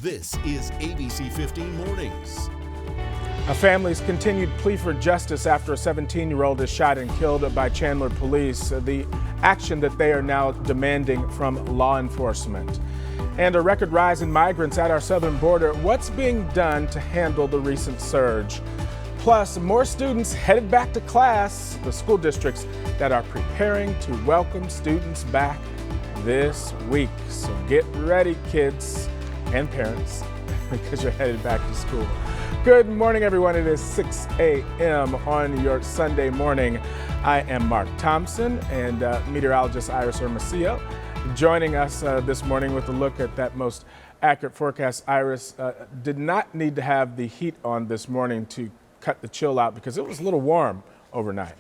This is ABC15 Mornings. A family's continued plea for justice after a 17-year-old is shot and killed by Chandler police. The action that they are now demanding from law enforcement. And a record rise in migrants at our southern border. What's being done to handle the recent surge? Plus, more students headed back to class. The school districts that are preparing to welcome students back this week. So get ready, kids and parents, because you're headed back to school. Good morning, everyone. It is 6 a.m. on your Sunday morning. I am Mark Thompson and meteorologist Iris Hermosillo joining us this morning with a look at that most accurate forecast. Iris did not need to have the heat on this morning to cut the chill out because it was a little warm overnight.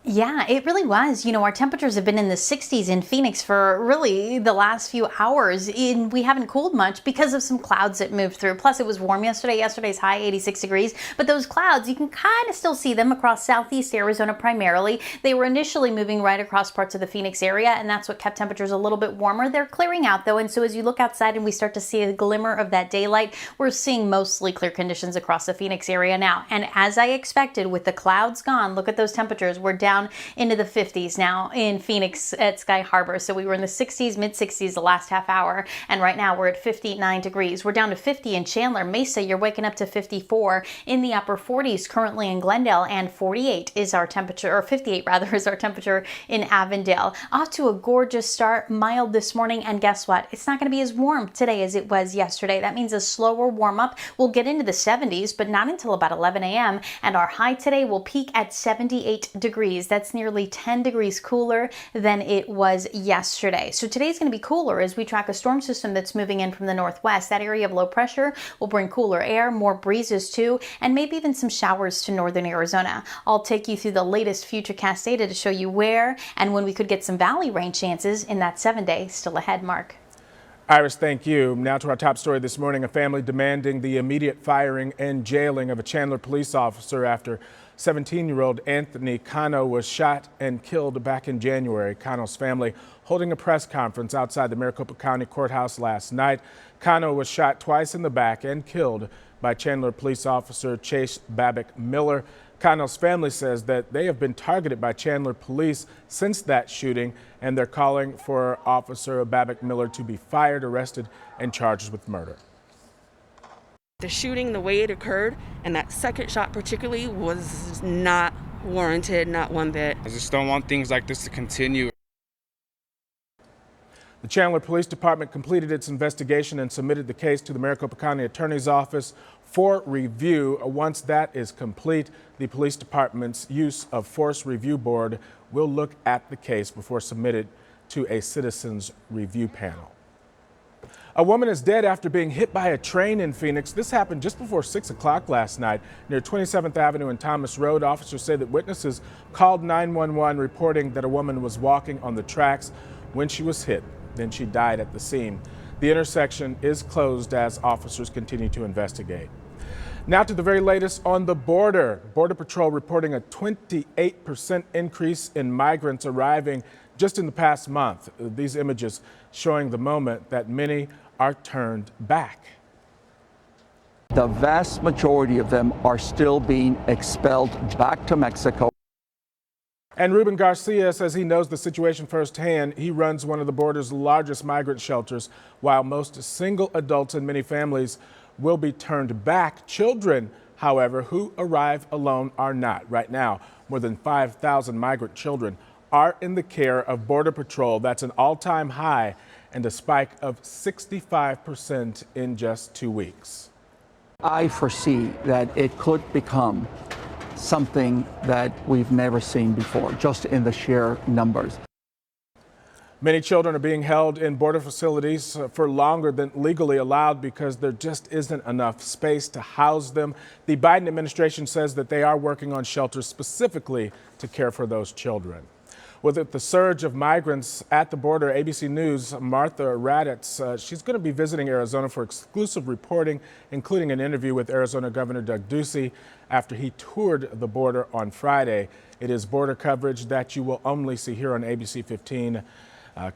Yeah, it really was. You know, our temperatures have been in the 60s in Phoenix for really the last few hours. We haven't cooled much because of some clouds that moved through. Plus, it was warm yesterday. Yesterday's high, 86 degrees. But those clouds, you can kind of still see them across southeast Arizona primarily. They were initially moving right across parts of the Phoenix area, and that's what kept temperatures a little bit warmer. They're clearing out, though, and so as you look outside and we start to see a glimmer of that daylight, we're seeing mostly clear conditions across the Phoenix area now. And as I expected, with the clouds gone, look at those temperatures. We're down into the 50s now in Phoenix at Sky Harbor. So we were in the 60s, mid 60s the last half hour. And right now we're at 59 degrees. We're down to 50 in Chandler. Mesa, you're waking up to 54 in the upper 40s currently in Glendale, and 48 is our temperature, or 58 rather, is our temperature in Avondale. Off to a gorgeous start, mild this morning. And guess what? It's not going to be as warm today as it was yesterday. That means a slower warm up. We'll get into the 70s, but not until about 11 a.m. And our high today will peak at 78 degrees. That's nearly 10 degrees cooler than it was yesterday. So today's going to be cooler as we track a storm system that's moving in from the northwest. That area of low pressure will bring cooler air, more breezes too, and maybe even some showers to northern Arizona. I'll take you through the latest Futurecast data to show you where and when we could get some valley rain chances in that 7-day still ahead, Mark. Iris, thank you. Now to our top story this morning. A family demanding the immediate firing and jailing of a Chandler police officer after 17-year-old Anthony Cano was shot and killed back in January. Cano's family holding a press conference outside the Maricopa County Courthouse last night. Cano was shot twice in the back and killed by Chandler police officer Chase Babbitt Miller. Cano's family says that they have been targeted by Chandler police since that shooting, and they're calling for Officer Babbitt Miller to be fired, arrested, and charged with murder. The shooting, the way it occurred, and that second shot particularly, was not warranted, not one bit. I just don't want things like this to continue. The Chandler Police Department completed its investigation and submitted the case to the Maricopa County Attorney's Office for review. Once that is complete, the police department's use of force review board will look at the case before submitted to a citizens review panel. A woman is dead after being hit by a train in Phoenix. This happened just before 6 o'clock last night near 27th Avenue and Thomas Road. Officers say that witnesses called 911 reporting that a woman was walking on the tracks when she was hit. Then she died at the scene. The intersection is closed as officers continue to investigate. Now to the very latest on the border. Border Patrol reporting a 28% increase in migrants arriving just in the past month. These images showing the moment that many are turned back. The vast majority of them are still being expelled back to Mexico. And Ruben Garcia says he knows the situation firsthand. He runs one of the border's largest migrant shelters. While most single adults and many families will be turned back, children, however, who arrive alone are not. Right now, more than 5,000 migrant children are in the care of Border Patrol. That's an all-time high and a spike of 65% in just 2 weeks. I foresee that it could become something that we've never seen before, just in the sheer numbers. Many children are being held in border facilities for longer than legally allowed because there just isn't enough space to house them. The Biden administration says that they are working on shelters specifically to care for those children. With the surge of migrants at the border, ABC News' Martha Raddatz, she's going to be visiting Arizona for exclusive reporting, including an interview with Arizona Governor Doug Ducey after he toured the border on Friday. It is border coverage that you will only see here on ABC 15.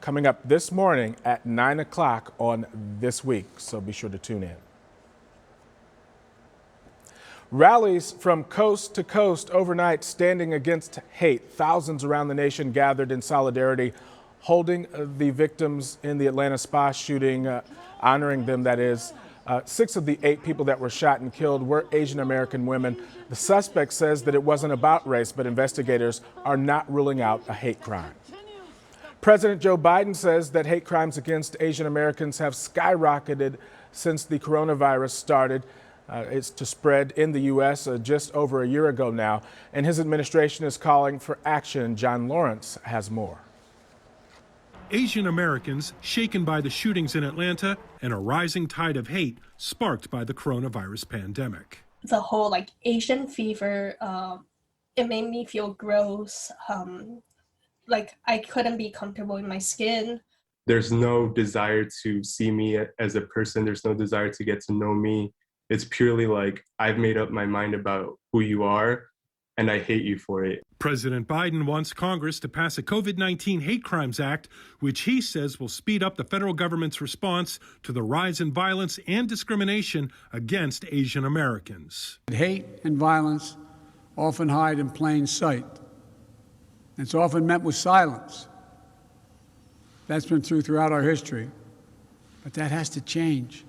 coming up this morning at 9 o'clock on This Week, so be sure to tune in. Rallies from coast to coast overnight standing against hate. Thousands around the nation gathered in solidarity, holding the victims in the Atlanta spa shooting, honoring them, that is. 6 of the 8 people that were shot and killed were Asian American women. The suspect says that it wasn't about race, but investigators are not ruling out a hate crime. President Joe Biden says that hate crimes against Asian Americans have skyrocketed since the coronavirus started. It's to spread in the U.S. Just over a year ago now, and his administration is calling for action. John Lawrence has more. Asian Americans shaken by the shootings in Atlanta and a rising tide of hate sparked by the coronavirus pandemic. The whole Asian fever, it made me feel gross. Like I couldn't be comfortable in my skin. There's no desire to see me as a person. There's no desire to get to know me. It's purely like, I've made up my mind about who you are, and I hate you for it. President Biden wants Congress to pass a COVID-19 Hate Crimes Act, which he says will speed up the federal government's response to the rise in violence and discrimination against Asian Americans. Hate and violence often hide in plain sight. It's often met with silence. That's been true throughout our history, but that has to change.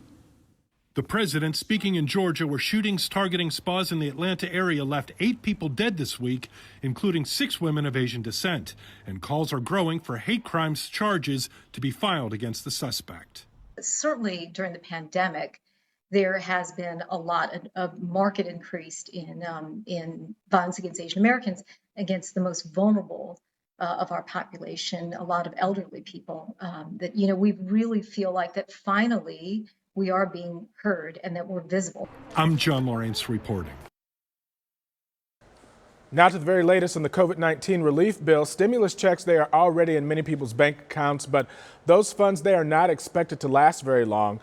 The president speaking in Georgia, where shootings targeting spas in the Atlanta area left 8 people dead this week, including 6 women of Asian descent, and calls are growing for hate crimes charges to be filed against the suspect. Certainly during the pandemic, there has been a lot of market increase in violence against Asian Americans, against the most vulnerable of our population, a lot of elderly people, that, we really feel like that finally we are being heard and that we're visible. I'm John Lawrence reporting. Now to the very latest in the COVID-19 relief bill. Stimulus checks, they are already in many people's bank accounts, but those funds, they are not expected to last very long.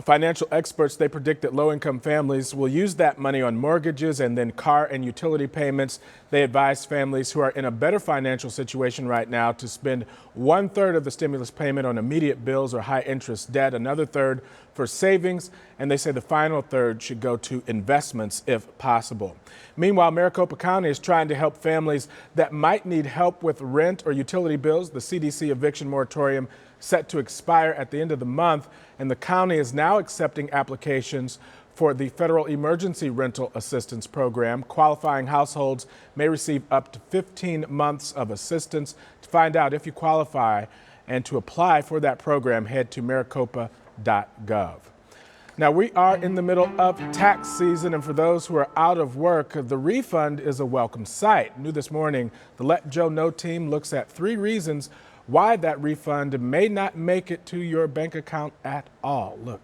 Financial experts, they predict that low-income families will use that money on mortgages and then car and utility payments. They advise families who are in a better financial situation right now to spend 1/3 of the stimulus payment on immediate bills or high-interest debt, another third for savings, and they say the final third should go to investments if possible. Meanwhile, Maricopa County is trying to help families that might need help with rent or utility bills. The CDC eviction moratorium set to expire at the end of the month, and the county is now accepting applications for the Federal Emergency Rental Assistance Program. Qualifying households may receive up to 15 months of assistance. To find out if you qualify and to apply for that program, head to maricopa.gov. Now, we are in the middle of tax season, and for those who are out of work, the refund is a welcome sight. New this morning, the Let Joe Know team looks at 3 reasons why that refund may not make it to your bank account at all. Look.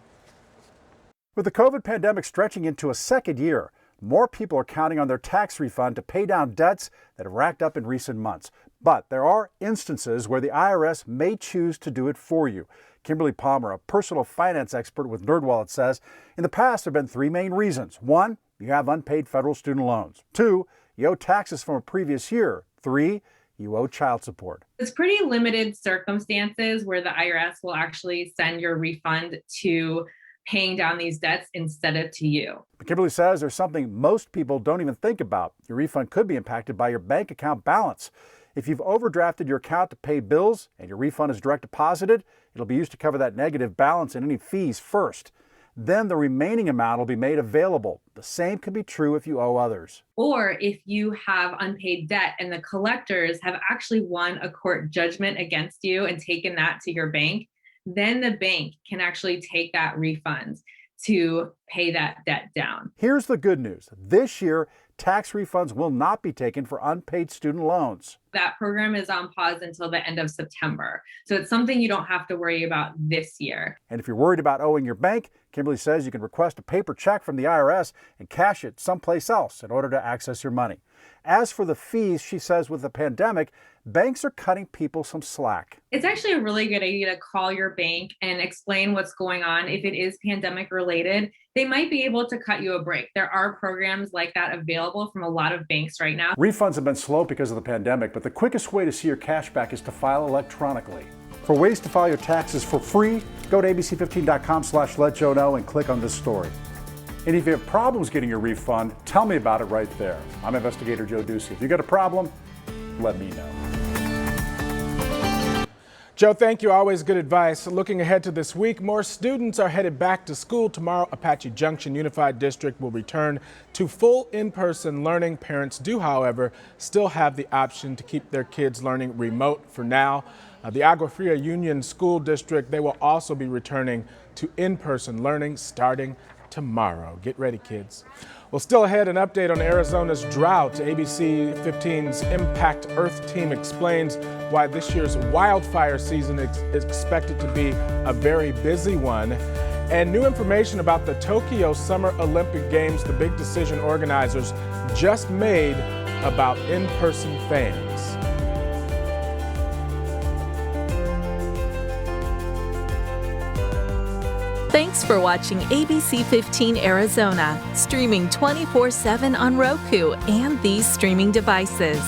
With the COVID pandemic stretching into a second year, more people are counting on their tax refund to pay down debts that have racked up in recent months. But there are instances where the IRS may choose to do it for you. Kimberly Palmer, a personal finance expert with NerdWallet, says in the past there have been 3 main reasons. 1, you have unpaid federal student loans. 2, you owe taxes from a previous year. 3, you owe child support. It's pretty limited circumstances where the IRS will actually send your refund to paying down these debts instead of to you. But Kimberly says there's something most people don't even think about. Your refund could be impacted by your bank account balance. If you've overdrafted your account to pay bills and your refund is direct deposited, it'll be used to cover that negative balance and any fees first. Then the remaining amount will be made available. The same can be true if you owe others. Or if you have unpaid debt and the collectors have actually won a court judgment against you and taken that to your bank, then the bank can actually take that refund to pay that debt down. Here's the good news. This year, tax refunds will not be taken for unpaid student loans. That program is on pause until the end of September. So it's something you don't have to worry about this year. And if you're worried about owing your bank, Kimberly says you can request a paper check from the IRS and cash it someplace else in order to access your money. As for the fees, she says with the pandemic, banks are cutting people some slack. It's actually a really good idea to call your bank and explain what's going on. If it is pandemic related, they might be able to cut you a break. There are programs like that available from a lot of banks right now. Refunds have been slow because of the pandemic, but the quickest way to see your cash back is to file electronically. For ways to file your taxes for free, go to abc15.com/letjoeknow and click on this story. And if you have problems getting your refund, tell me about it right there. I'm investigator Joe Ducey. If you got a problem, let me know. Joe, thank you. Always good advice. Looking ahead to this week, more students are headed back to school tomorrow. Apache Junction Unified District will return to full in-person learning. Parents do, however, still have the option to keep their kids learning remote for now. The Agua Fria Union School District, they will also be returning to in-person learning starting tomorrow. Get ready, kids. Well, still ahead, an update on Arizona's drought. ABC 15's Impact Earth team explains why this year's wildfire season is expected to be a very busy one. And new information about the Tokyo Summer Olympic Games, the big decision organizers just made about in-person fans. Thanks for watching ABC 15 Arizona, streaming 24/7 on Roku and these streaming devices.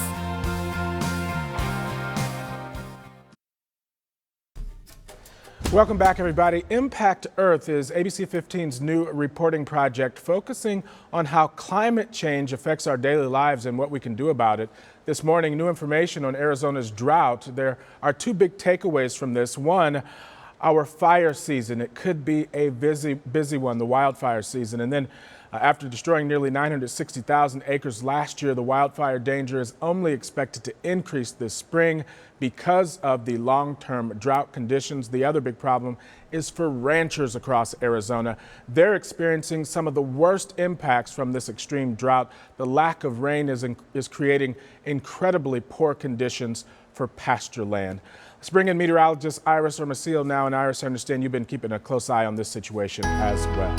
Welcome back, everybody. Impact Earth is ABC 15's new reporting project focusing on how climate change affects our daily lives and what we can do about it. This morning, new information on Arizona's drought. There are two big takeaways from this. One, our fire season. It could be a busy one, the wildfire season. And then after destroying nearly 960,000 acres last year, the wildfire danger is only expected to increase this spring because of the long-term drought conditions. The other big problem is for ranchers across Arizona. They're experiencing some of the worst impacts from this extreme drought. The lack of rain is creating incredibly poor conditions for pasture land. Let's bring in meteorologist Iris Hermosillo now. And Iris, I understand you've been keeping a close eye on this situation as well.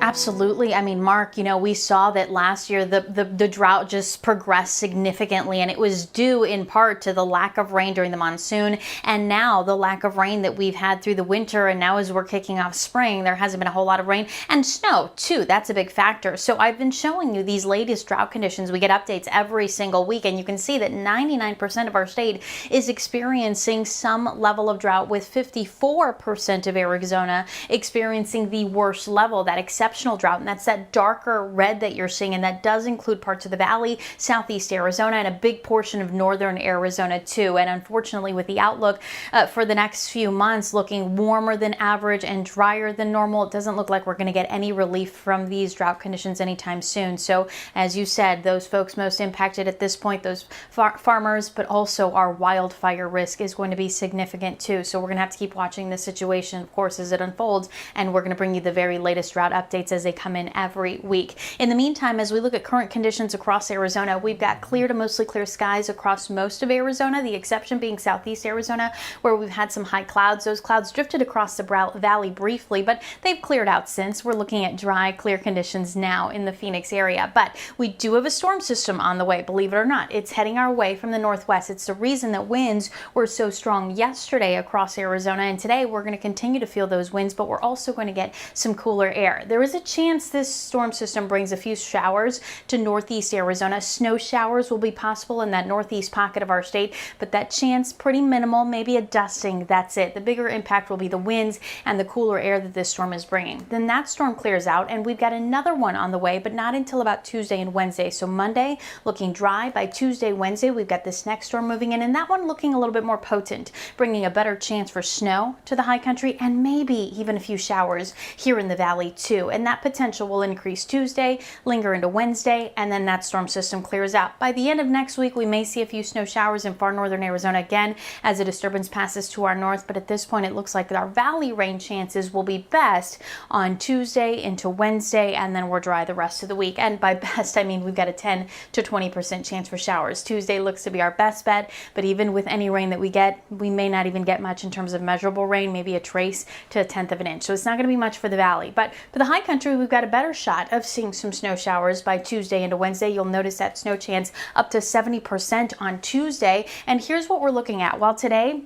Absolutely. I mean, Mark, we saw that last year the drought just progressed significantly, and it was due in part to the lack of rain during the monsoon, and now the lack of rain that we've had through the winter, and now as we're kicking off spring, there hasn't been a whole lot of rain, and snow too. That's a big factor. So I've been showing you these latest drought conditions. We get updates every single week, and you can see that 99% of our state is experiencing some level of drought, with 54% of Arizona experiencing the worst level, that exceptional drought, and that's that darker red that you're seeing, and that does include parts of the valley, southeast Arizona, and a big portion of northern Arizona too. And unfortunately, with the outlook for the next few months looking warmer than average and drier than normal, it doesn't look like we're going to get any relief from these drought conditions anytime soon. So as you said, those folks most impacted at this point, those farmers, but also our wildfire risk is going to be significant too. So we're going to have to keep watching this situation, of course, as it unfolds, and we're going to bring you the very latest drought updates as they come in every week. In the meantime, as we look at current conditions across Arizona, we've got clear to mostly clear skies across most of Arizona, the exception being southeast Arizona, where we've had some high clouds. Those clouds drifted across the valley briefly, but they've cleared out since. We're looking at dry, clear conditions now in the Phoenix area. But we do have a storm system on the way, believe it or not. It's heading our way from the northwest. It's the reason that winds were so strong yesterday across Arizona, and today we're going to continue to feel those winds, but we're also going to get some cooler air. There is a chance this storm system brings a few showers to northeast Arizona. Snow showers will be possible in that northeast pocket of our state, but that chance pretty minimal, maybe a dusting, that's it. The bigger impact will be the winds and the cooler air that this storm is bringing. Then that storm clears out, and we've got another one on the way, but not until about Tuesday and Wednesday. So Monday looking dry. By Tuesday, Wednesday, we've got this next storm moving in, and that one looking a little bit more potent, bringing a better chance for snow to the high country and maybe even a few showers here in the valley too. And that potential will increase Tuesday, linger into Wednesday, and then that storm system clears out. By the end of next week, we may see a few snow showers in far northern Arizona again as a disturbance passes to our north, but at this point it looks like our valley rain chances will be best on Tuesday into Wednesday, and then we're dry the rest of the week. And by best, I mean we've got a 10 to 20% chance for showers. Tuesday looks to be our best bet, but even with any rain that we get, we may not even get much in terms of measurable rain, maybe a trace to a tenth of an inch. So it's not going to be much for the valley, but for the high country, we've got a better shot of seeing some snow showers by Tuesday into Wednesday. You'll notice that snow chance up to 70% on Tuesday. And here's what we're looking at. While today,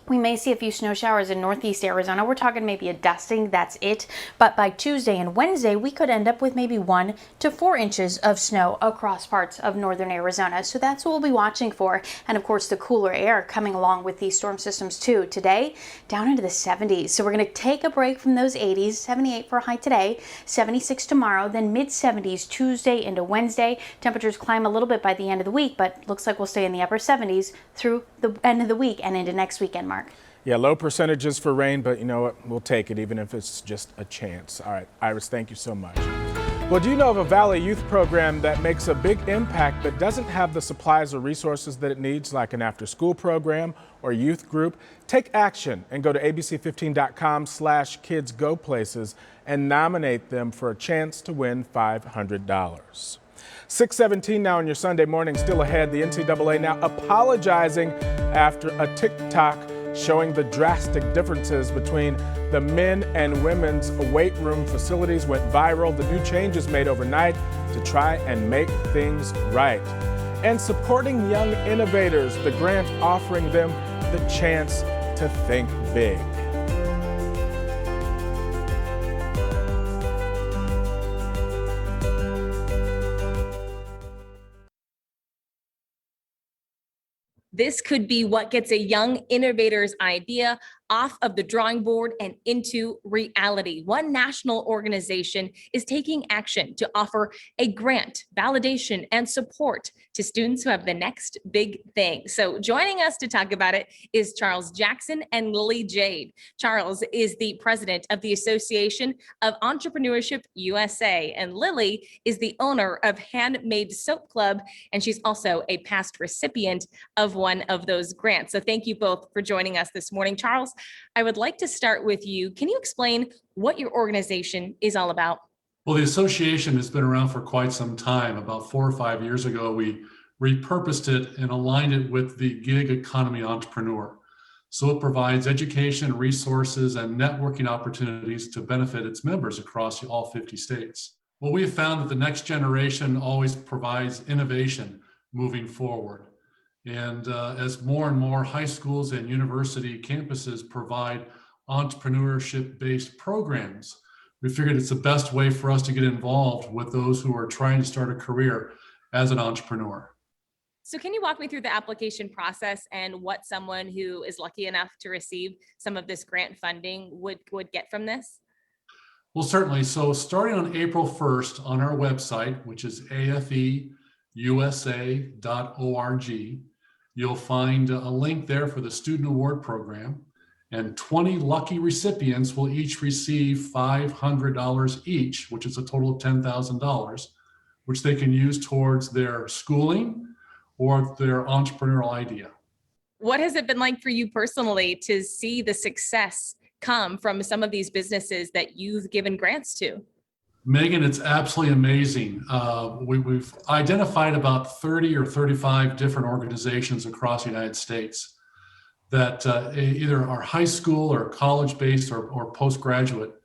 we may see a few snow showers in northeast Arizona. We're talking maybe a dusting, that's it. But by Tuesday and Wednesday, we could end up with maybe 1 to 4 inches of snow across parts of northern Arizona. So that's what we'll be watching for. And of course, the cooler air coming along with these storm systems too. Today, down into the 70s. So we're going to take a break from those 80s, 78 for a high today, 76 tomorrow, then mid 70s Tuesday into Wednesday. Temperatures climb a little bit by the end of the week, but looks like we'll stay in the upper 70s through the end of the week and into next weekend, Mark. Yeah, low percentages for rain, but you know what? We'll take it even if it's just a chance. All right, Iris, thank you so much. Well, do you know of a Valley Youth program that makes a big impact but doesn't have the supplies or resources that it needs, like an after-school program or youth group? Take action and go to abc15.com/kidsgoplaces and nominate them for a chance to win $500. 6:17 now on your Sunday morning. Still ahead, the NCAA now apologizing after a TikTok showing the drastic differences between the men and women's weight room facilities went viral. The new changes made overnight to try and make things right. And supporting young innovators, the grant offering them the chance to think big. This could be what gets a young innovator's idea off of the drawing board and into reality. One national organization is taking action to offer a grant, validation, and support to students who have the next big thing. So joining us to talk about it is Charles Jackson and Lily Jade. Charles is the president of the Association of Entrepreneurship USA, and Lily is the owner of Handmade Soap Club, and she's also a past recipient of one of those grants. So thank you both for joining us this morning. Charles, I would like to start with you. Can you explain what your organization is all about? Well, the association has been around for quite some time. About 4 or 5 years ago, we repurposed it and aligned it with the gig economy entrepreneur. So it provides education, resources, and networking opportunities to benefit its members across all 50 states. Well, we have found that the next generation always provides innovation moving forward. And as more and more high schools and university campuses provide entrepreneurship-based programs, we figured it's the best way for us to get involved with those who are trying to start a career as an entrepreneur. So can you walk me through the application process and what someone who is lucky enough to receive some of this grant funding would get from this? Well, certainly. So starting on April 1st on our website, which is afeusa.org, you'll find a link there for the Student Award Program, and 20 lucky recipients will each receive $500 each, which is a total of $10,000, which they can use towards their schooling or their entrepreneurial idea. What has it been like for you personally to see the success come from some of these businesses that you've given grants to? Megan, it's absolutely amazing. We've identified about 30 or 35 different organizations across the United States that either are high school or college-based or postgraduate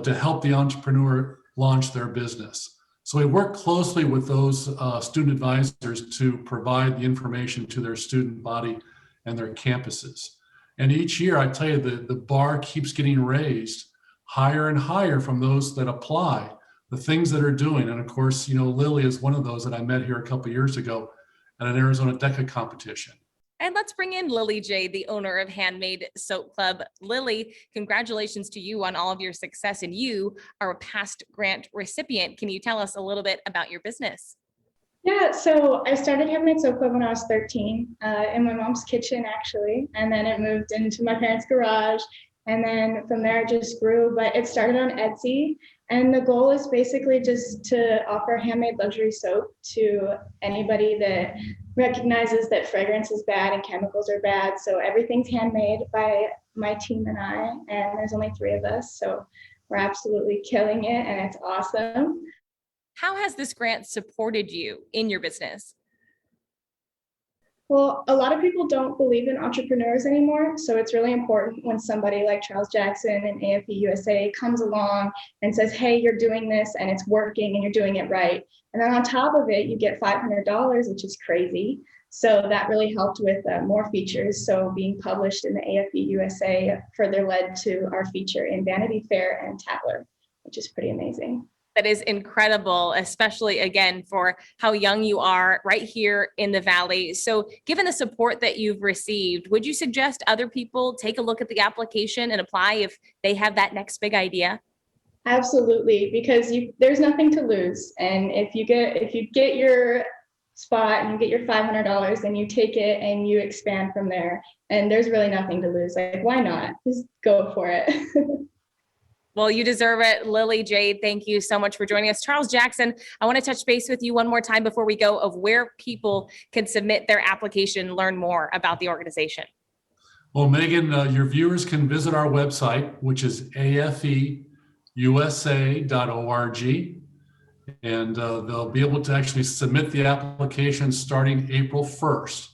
to help the entrepreneur launch their business. So we work closely with those student advisors to provide the information to their student body and their campuses. And each year, I tell you, the bar keeps getting raised higher and higher from those that apply, the things that are doing. And of course, you know, Lily is one of those that I met here a couple of years ago at an Arizona DECA competition. And let's bring in Lily Jade, the owner of Handmade Soap Club. Lily, congratulations to you on all of your success, and you are a past grant recipient. Can you tell us a little bit about your business? Yeah, so I started Handmade Soap Club when I was 13 in my mom's kitchen, actually, and then it moved into my parents' garage. And then from there, it just grew, but it started on Etsy. And the goal is basically just to offer handmade luxury soap to anybody that recognizes that fragrance is bad and chemicals are bad. So everything's handmade by my team and I, and there's only 3 of us. So we're absolutely killing it, and it's awesome. How has this grant supported you in your business? Well, a lot of people don't believe in entrepreneurs anymore. So it's really important when somebody like Charles Jackson and AFE USA comes along and says, hey, you're doing this and it's working and you're doing it right. And then on top of it, you get $500, which is crazy. So that really helped with more features. So being published in the AFE USA further led to our feature in Vanity Fair and Tatler, which is pretty amazing. That is incredible, especially again for how young you are right here in the Valley. So given the support that you've received, would you suggest other people take a look at the application and apply if they have that next big idea? Absolutely, because there's nothing to lose. And if you get your spot and you get your $500, then you take it and you expand from there. And there's really nothing to lose. Like, why not? Just go for it. Well, you deserve it. Lily, Jade, thank you so much for joining us. Charles Jackson, I want to touch base with you one more time before we go of where people can submit their application, learn more about the organization. Well, Megan, your viewers can visit our website, which is afeusa.org, and they'll be able to actually submit the application starting April 1st.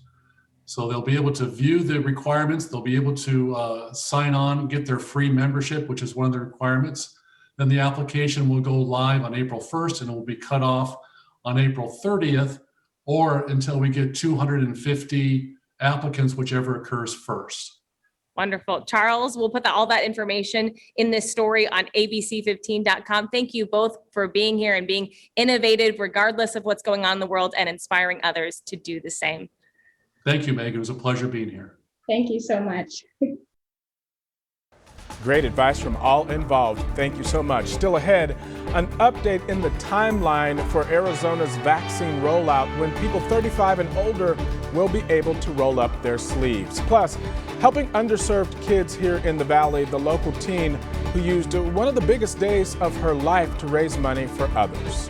So they'll be able to view the requirements. They'll be able to sign on, get their free membership, which is one of the requirements. Then the application will go live on April 1st and it will be cut off on April 30th or until we get 250 applicants, whichever occurs first. Wonderful. Charles, we'll put all that information in this story on abc15.com. Thank you both for being here and being innovative regardless of what's going on in the world and inspiring others to do the same. Thank you, Meg. It was a pleasure being here. Thank you so much. Great advice from all involved. Thank you so much. Still ahead, an update in the timeline for Arizona's vaccine rollout when people 35 and older will be able to roll up their sleeves. Plus, helping underserved kids here in the Valley, the local teen who used one of the biggest days of her life to raise money for others.